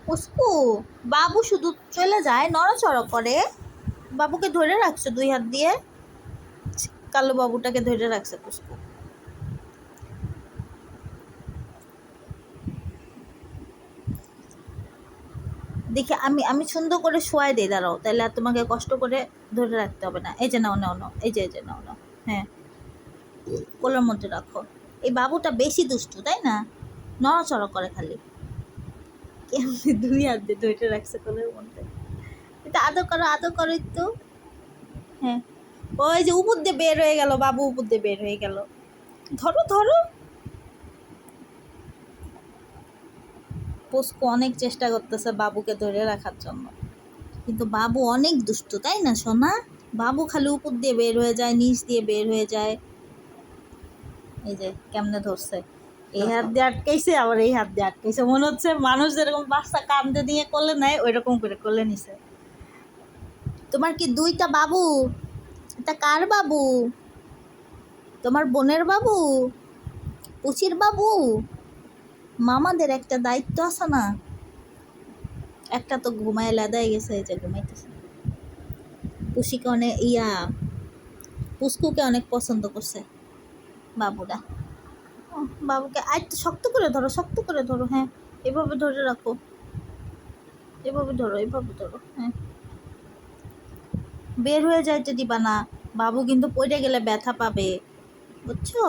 পুষ্কু, বাবু শুধু চলে যায়, নড়াচড়া করে। বাবুকে ধরে রাখছো 2 হাত দিয়ে। কালো বাবুটাকে ধরে রাখছে পুষ্কু। দেখি আমি আমি সুন্দর করে শোয়াই দিই, দাঁড়াও, তাহলে আর তোমাকে কষ্ট করে ধরে রাখতে হবে না। এই যে নাও নাও নাও, এই যে নাও নাও। হ্যাঁ, কোলের মধ্যে রাখো। এই বাবুটা বেশি দুষ্টু, তাই না? নড়াচড়া করে খালি। কেমনি 2 হাত দিয়ে ধরে রাখছে কোলের মধ্যে। এটা আদর করো একটু। হ্যাঁ, ওই যে উপর দিয়ে বের হয়ে গেল, বাবু উপর দিয়ে বের হয়ে গেল। ধরো ধরো। পুষ্কু অনেক চেষ্টা করতেছে বাবুকে ধরে রাখার জন্য, কিন্তু বাবু অনেক দুষ্টু, তাই না সোনা? বাবু খালি উপর দিয়ে বের হয়ে যায়, নিচ দিয়ে বের হয়ে যায়। এই যে কেমনে ধরছে, এই হাত দিয়ে আটকাইছে, আবার এই হাত দিয়ে আটকাইছে। মনে হচ্ছে মানুষ যেরকম বাচ্চা কান্দে দিয়ে কোলে নেয়, ওই রকম করে কোলে নিছে। তোমার কি 2টা বাবু? এটা কার বাবু? তোমার বোনের বাবু? পুচির বাবু? মামাদের একটা দায়িত্ব আছে না? একটা তো ঘুমায় লেদায় গেছে, এই যে ঘুমাইতেছে। পুষিকে অনেক পুষ্কুকে অনেক পছন্দ করছে বাবুরা। বাবুকে একটু শক্ত করে ধরো, শক্ত করে ধরো। হ্যাঁ, এভাবে ধরে রাখো, এভাবে ধরো, এভাবে ধরো। হ্যাঁ, বের হয়ে যাইতে দিবা না, বাবু কিন্তু পড়ে গেলে ব্যথা পাবে, বুঝছো?